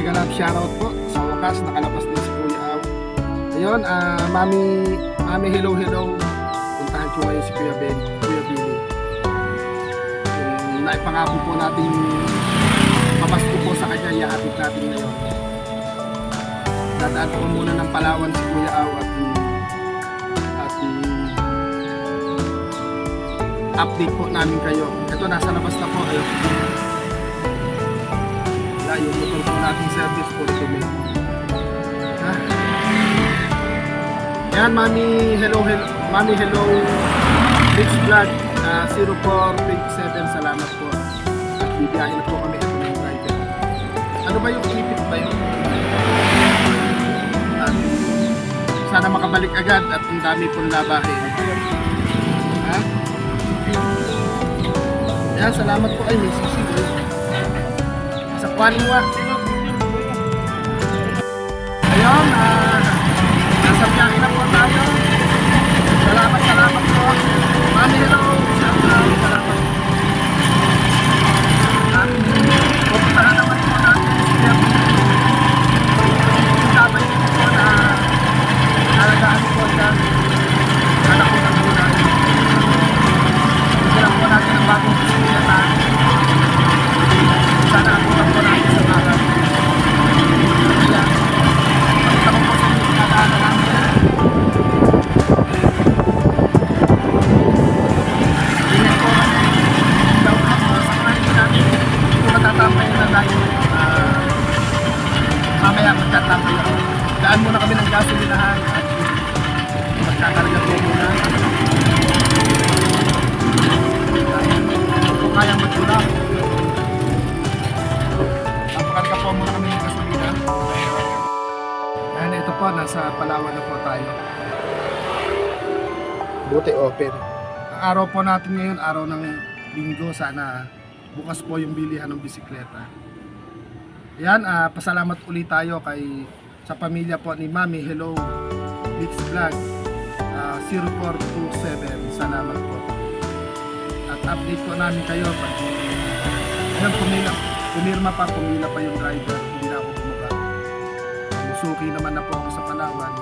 mega love shoutout po. Sa wakas, nakalabas din si Kuya Aw. Ayun, Mami hello. Puntahan ko ngayon si Kuya Billy. Naipangako po natin mapasko po sa kanya, ihahatid natin ngayon. Dadaan po muna ng Palawan si Kuya Aw at update po namin kayo. Ito, nasa labas na po. Ayun. Yung motor po nating service po ito. Ayan, Mami hello. Mix Vlog 0427, salamat po. At bibiyahin na po kami. Ito na yung driver. Ano ba yung inipit ba yun? At sana makabalik agad at ang dami pong labahin. Ha? Ayan, salamat po. Ay, may sisig. Sa Kwanwa. Ayun, nasa biyahe na po tayo. Salamat po. Mami hello. Salamat. Pupuntahan naman po natin siya. Sabay ko po na nalagaan po siya. Anak ko na po natin. Bigyan po natin ang bagong bisikleta. Sana ako na po natin sa bahay. Kaya, pakita ko po sa inyo pinadaanan namin. Ganyan po kami. Daw na po sa kanahin natin. Kung matatambay na tayo, mamaya magtatambay ako. Daan muna kami ng gasolinahan at magkakarga po muna. Kung kayang magtulak. Napakarga po muna kami ng gasolina. Ayan, ito po, nasa Palawan na po tayo. Buti open. Ang araw po natin ngayon, araw ng Linggo, sana bukas po yung bilihan ng bisikleta. Ayan, pasalamat ulit tayo sa pamilya po ni Mami hello Mix Vlog 0427, salamat po. At update po namin kayo pag pumirma pa yung driver, hindi na ako bumaba. Musuki naman na po ako sa Palawan,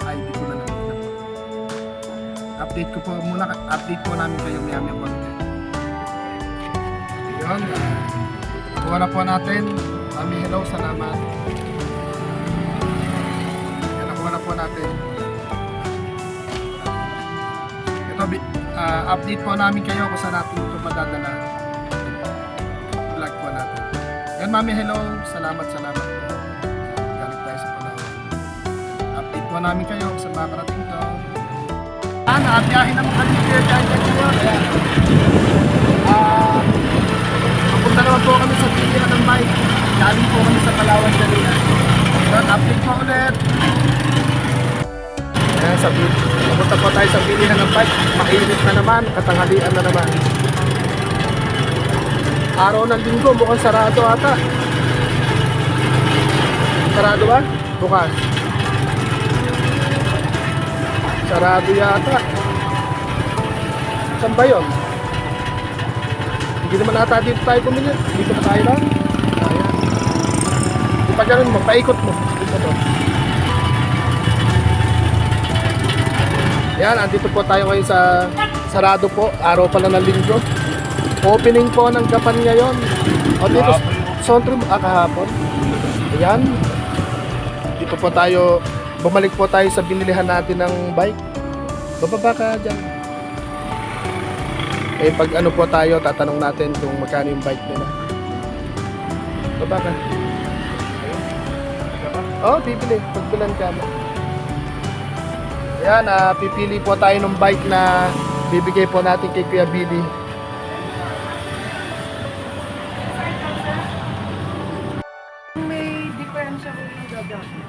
ID ko na lang po. Update po namin kayo maya konti. Yun, kuha na po natin. Mami hello, salamat. Yan, nakuha na po natin. Ito, update po namin kayo kung saan natin ito madadala. Vlog po natin. Yan, Mami hello, salamat. Galit tayo sa Palawan. Update po namin kayo kung saan makarating ito. Nakabiyahin naman kami here dahil ayan. Papunta naman po kami sa bilihan ng bike. Galing po kami sa Palawan kanina. Update po ulit. Ayan, papunta po tayo sa bilihan ng bike. Mainit na naman, katanghalian na naman. Araw ng Linggo, mukhang sarado ata. Sarado ba? Bukas. Sarado yata. Saan ba yun? Hindi naman ata dito tayo bumili. Dito na tayo lang. Ayan. Di pa ganun mo, paikot mo. Dito to. Ayan, andito po tayo ngayon sa sarado po. Araw pala ng Linggo. Opening po ng Japan ngayon. O dito, Sontrum, kahapon. Ayan. Dito po tayo, bumalik po tayo sa binilihan natin ng bike. Bababa ka dyan. Eh pag ano po tayo, tatanong natin kung magkano yung bike nila. Baba ka. Oh, bibili. Pagbilan ka mo. Ayan, pipili po tayo ng bike na bibigay po natin kay Kuya Billy. May diferensya ko yung gagawin.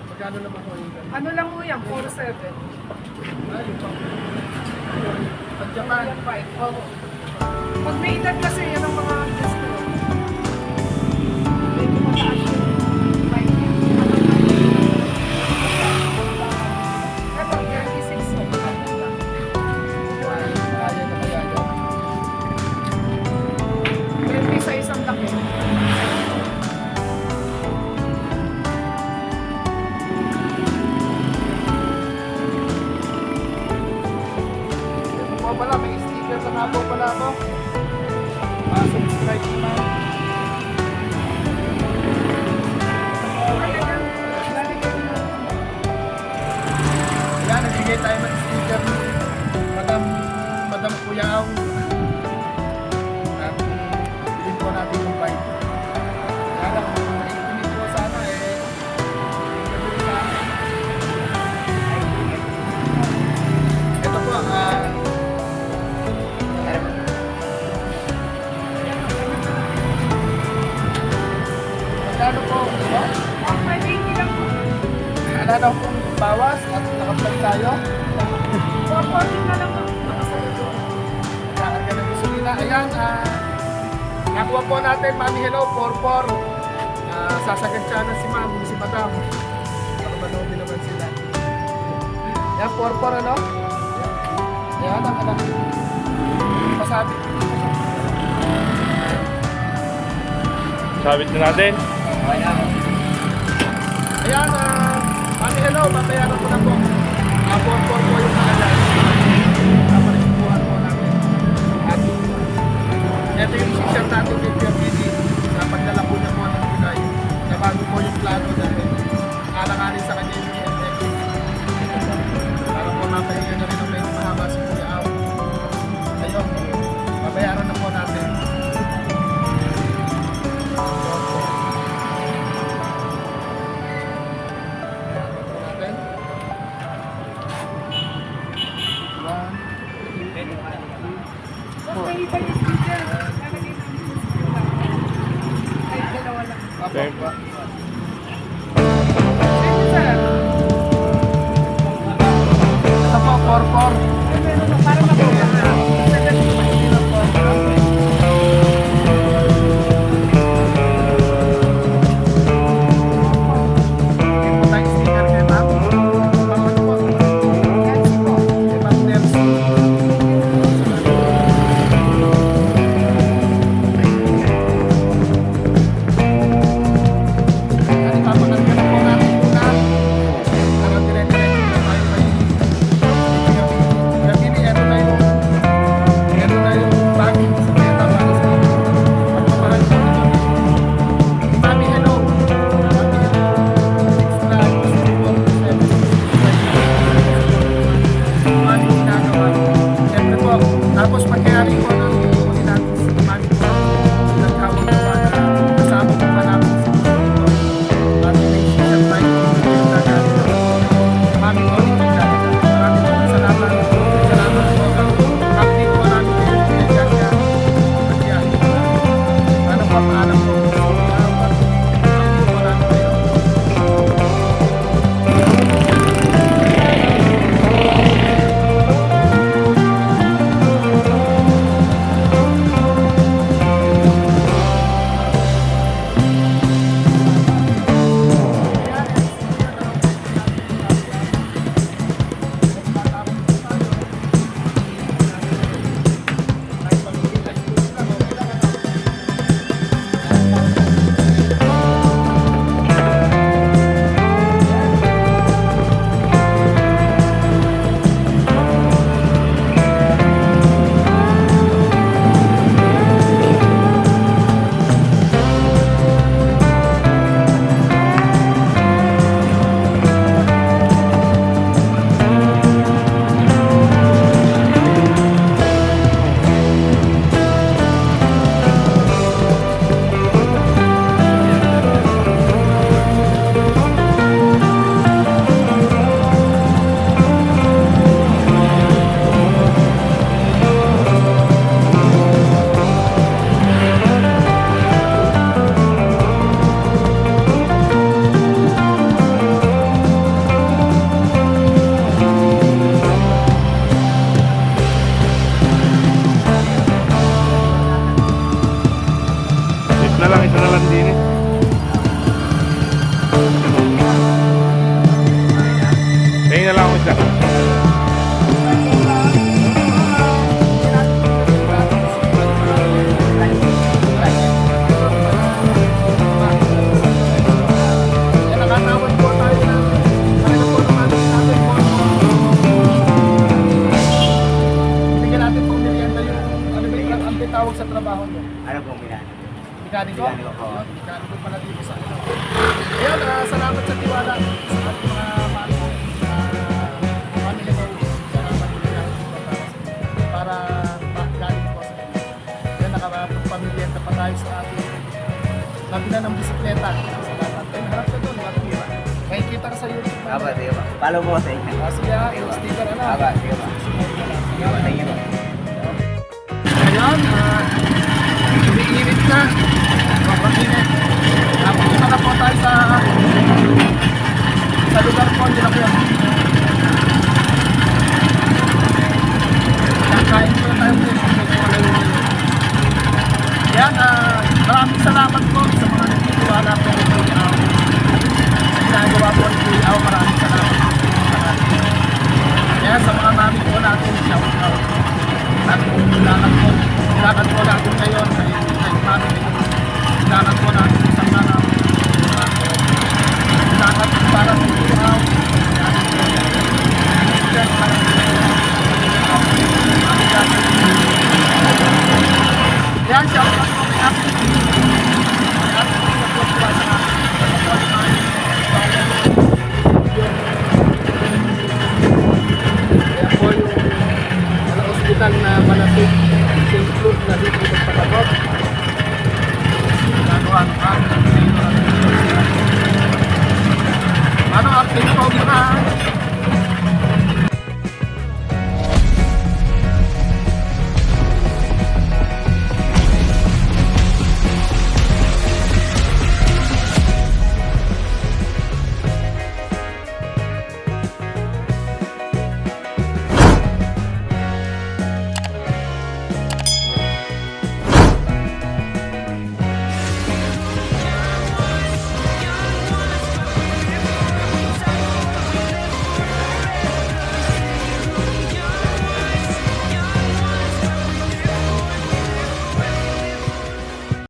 Magkano naman po yung gano'n? Ano lang mo yan? 4.7. Pag Japan. Oo. Pag may edad kasi, yan ang mga gusto. Medyo mataas yung bike niya. Ito, 36 so. Kaya na kaya yan. 20 sa isang laki. Magkano po? No? Ang 580 lang po. Wala na pong bawas at nakaplug tayo. 440 na lang po. Nakakarga ng gasolina. Ayan, nakuha po natin, Mami, hello, 44. Sasagad siya na si Ma'am, si Madam. Nakabanobi naman sila. Ayan, 44 ano? Ayan, ang anak. Pasabi. Sabit na natin. Ayan, Mami, hello, matayaran ko na po. 44 po yung nakalagay. Napalisubuhan po namin. At ito yung t-shirt natin kay PMPD sa pagdala po niya po ng Pinay. Na bago po yung plano dahil alang-alin sa kanya yung BFF. Para po mapahinga na rin ang medyo mahaba si Kuya Aw. Ayun, mabayaran na po natin. Natin. Tapos may iba yung sticker. Lalagay namin yung sticker lang. Ay, dalawa lang. Okay. Thank you, sir. Ito po, 44. Ay, meron po. Para mabuha na. 7 Hindi po tayo sticker kay Ma'am. Ma'am, ano po? Kay Ma'am Nelson. Ano pa po natin po natin muna? Para dire-diretso na tayo kay Gabini. Ano na yung bagong bisikleta para sa pagpaparal po nito. Mami, hello. Mami, hello. 6 lang. 6 Mami, ginagawa. Siyempre po. Tapos pagkayari po ng huli natin si Mami po. Naghawak po ba na kasama po ba namin si Mami, may season 5 yung nagalit na Mami po, maraming po salamat. Salamat po. Update po namin kayo. Pinagkasya. Pagkayari po namin. Ano pa paalam po. Salamat. Update po namin kayo. Isa na lang din eh. Kaya na lang ako isa. Nakatawad po tayo na talaga po naman natin po. Bigyan natin po merienda yung ano ba yung ang tawag sa trabaho nyo? Ano pong ginagawa? Mekaniko? Mekaniko po. Mekaniko pala dito sa ano. Ayun, salamat sa tiwala sa ating mga mami. Mami hello. Salamat po para galing po sa inyo. Ayun, nakapagpamilyenta pa tayo sa ating nabila ng bisikleta. Salamat. Ayun, harap ka doon. May kita ka sa YouTube. Aba, sige ba? Follow mo ko sa inyo. Sige, yung sticker ano. Aba, sige ba? Sige ba? Thank you ba? Ayan, umiinit na.